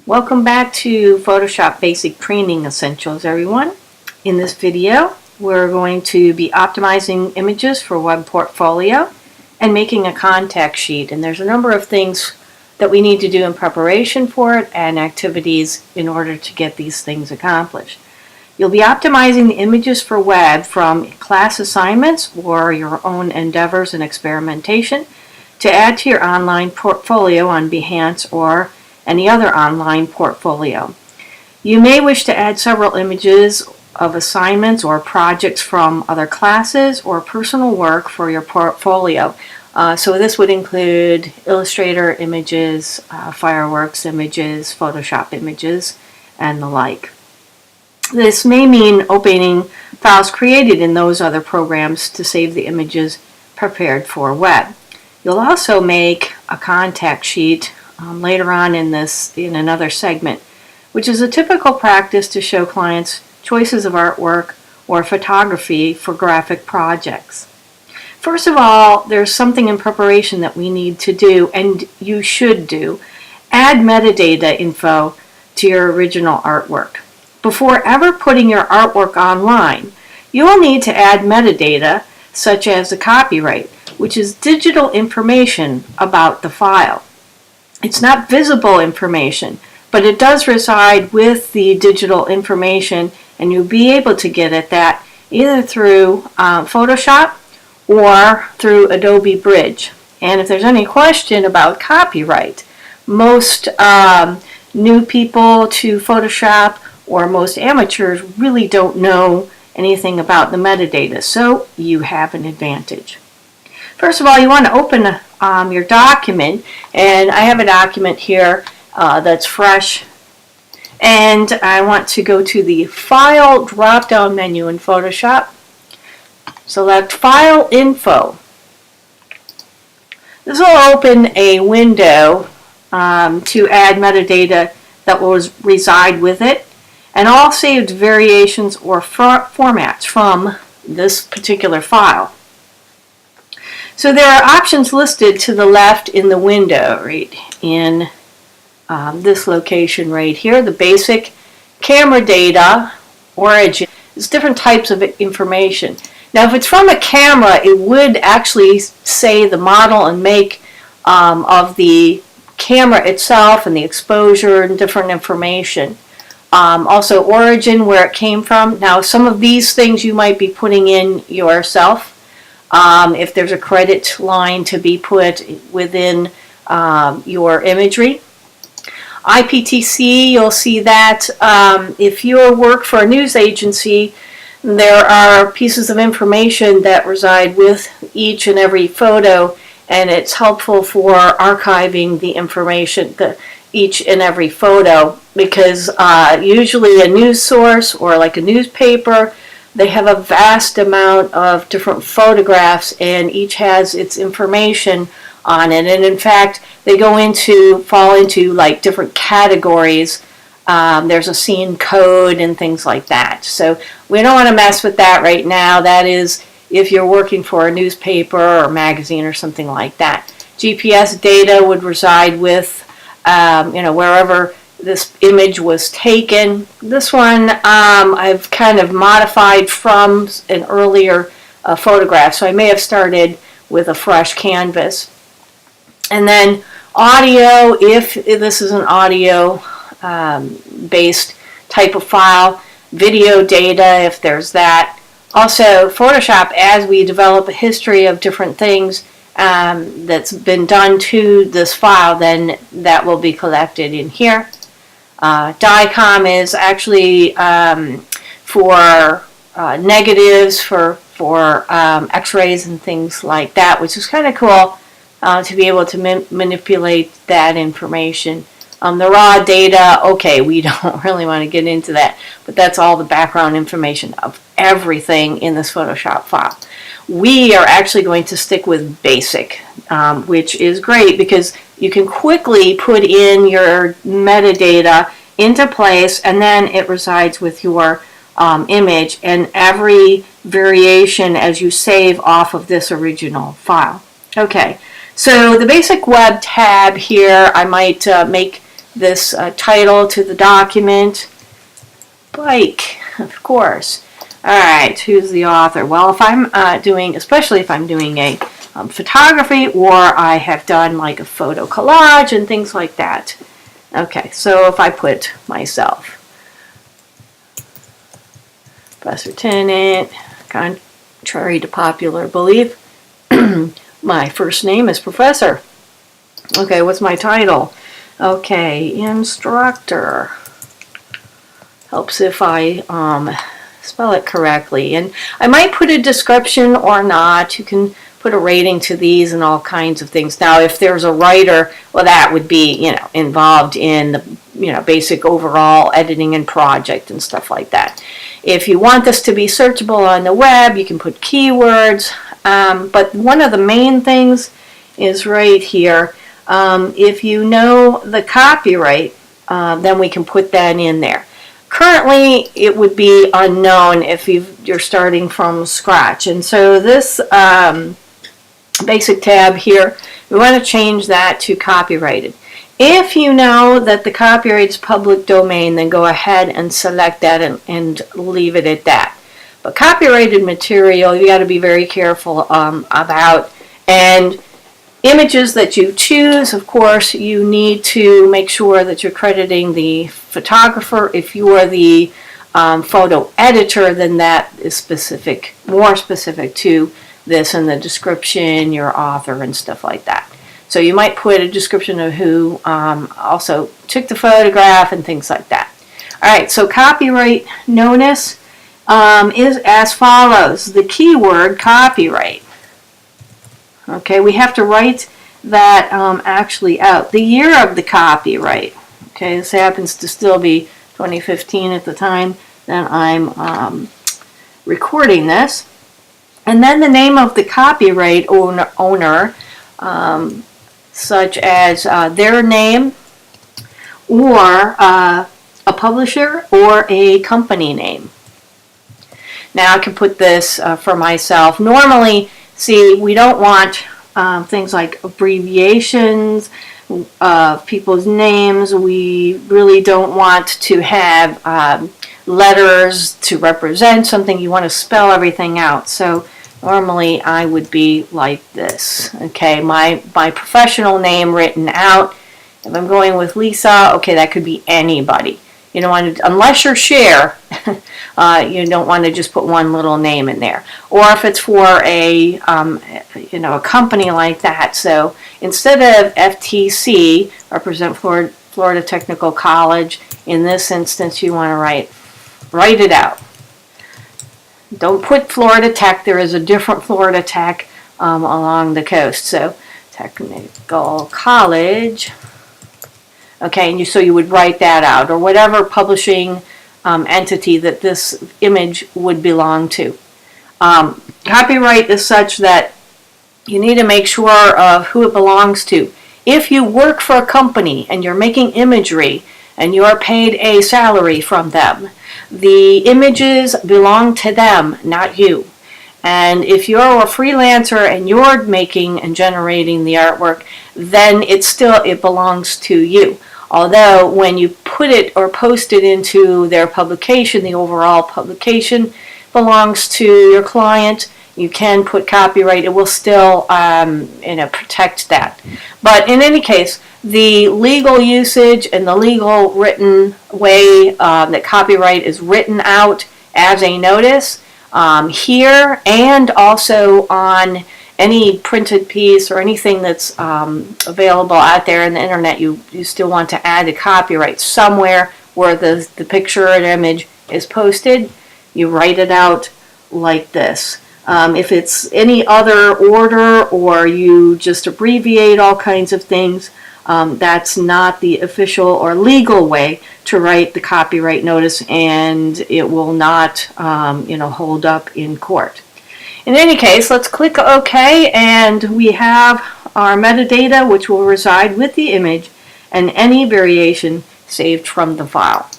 Welcome back to Photoshop Basic Training Essentials, everyone. In this video, we're going to be optimizing images for web portfolio and making a contact sheet. And there's a number of things that we need to do in preparation for it and activities in order to get these things accomplished. You'll be optimizing the images for web from class assignments or your own endeavors and experimentation to add to your online portfolio on Behance or any other online portfolio. You may wish to add several images of assignments or projects from other classes or personal work for your portfolio. So this would include Illustrator images, Fireworks images, Photoshop images, and the like. This may mean opening files created in those other programs to save the images prepared for web. You'll also make a contact sheet later on in another segment, which is a typical practice to show clients choices of artwork or photography for graphic projects. First of all, there's something in preparation that we need to do, and you should do. Add metadata info to your original artwork. Before ever putting your artwork online, you will need to add metadata such as the copyright, which is digital information about the file. It's not visible information, but it does reside with the digital information, and you'll be able to get at that either through Photoshop or through Adobe Bridge. And if there's any question about copyright, most new people to Photoshop or most amateurs really don't know anything about the metadata, so you have an advantage. First of all, you want to open your document, and I have a document here that's fresh, and I want to go to the File drop-down menu in Photoshop. Select File Info. This will open a window to add metadata that will reside with it, and all saved variations or formats from this particular file. So there are options listed to the left in the window, right in this location right here. The basic camera data, origin, there's different types of information. Now if it's from a camera, it would actually say the model and make of the camera itself and the exposure and different information. Also origin, where it came from. Now some of these things you might be putting in yourself. If there's a credit line to be put within your imagery. IPTC, you'll see that if you work for a news agency, there are pieces of information that reside with each and every photo, and it's helpful for archiving the information, each and every photo, because usually a news source or like a newspaper, they have a vast amount of different photographs, and each has its information on it. And in fact, they fall into like different categories. There's a scene code and things like that. So we don't want to mess with that right now. That is if you're working for a newspaper or magazine or something like that. GPS data would reside with wherever this image was taken. This one I've kind of modified from an earlier photograph, so I may have started with a fresh canvas. And then audio, if this is an audio based type of file, video data if there's that. Also Photoshop, as we develop a history of different things that's been done to this file, then that will be collected in here. DICOM is actually for negatives, for x-rays and things like that, which is kind of cool to be able to manipulate that information. The raw data, okay, we don't really want to get into that, but that's all the background information of everything in this Photoshop file. We are actually going to stick with basic, which is great because you can quickly put in your metadata into place, and then it resides with your image and every variation as you save off of this original file. Okay, so the basic web tab here, I might make this title to the document. Bike, of course. All right, who's the author? Well, if I'm especially if I'm doing a photography, or I have done like a photo collage and things like that. Okay, so if I put myself, Professor Tennant, contrary to popular belief, my first name is Professor. Okay, what's my title? Okay, instructor. Helps if I spell it correctly. And I might put a description or not. You can put a rating to these and all kinds of things. Now, if there's a writer, well, that would be, involved in the, basic overall editing and project and stuff like that. If you want this to be searchable on the web, you can put keywords. But one of the main things is right here. If you know the copyright, then we can put that in there. Currently, it would be unknown if you're starting from scratch. And so this basic tab here, we want to change that to copyrighted. If you know that the copyright is public domain, then go ahead and select that and leave it at that. But copyrighted material, you got to be very careful about. And images that you choose, of course, you need to make sure that you're crediting the photographer. If you are the photo editor, then that is more specific to this in the description, your author, and stuff like that. So you might put a description of who also took the photograph and things like that. All right, so copyright notice is as follows. The keyword copyright. Okay, we have to write that actually out. The year of the copyright. Okay, this happens to still be 2015 at the time that I'm recording this. And then the name of the copyright owner, such as their name, or a publisher, or a company name. Now I can put this for myself. Normally, see, we don't want things like abbreviations of people's names. We really don't want to have letters to represent something. You want to spell everything out. So normally I would be like this. Okay, my professional name written out. If I'm going with Lisa, okay, that could be anybody. You don't want to, unless you're Cher, you don't want to just put one little name in there. Or if it's for a company like that. So instead of FTC, represent Florida Technical College, in this instance you want to write it out. Don't put Florida Tech. There is a different Florida Tech along the coast. So Technical College. Okay, and so you would write that out, or whatever publishing entity that this image would belong to. Copyright is such that you need to make sure of who it belongs to. If you work for a company and you're making imagery and you're paid a salary from them, the images belong to them, not you. And if you're a freelancer and you're making and generating the artwork, then it belongs to you. Although when you put it or post it into their publication, the overall publication belongs to your client. You can put copyright. It will still protect that. But in any case, the legal usage and the legal written way that copyright is written out as a notice here, and also on any printed piece or anything that's available out there in the internet, you still want to add the copyright somewhere where the picture and image is posted. You write it out like this. If it's any other order, or you just abbreviate all kinds of things, that's not the official or legal way to write the copyright notice, and it will not hold up in court. In any case, let's click OK, and we have our metadata, which will reside with the image, and any variation saved from the file.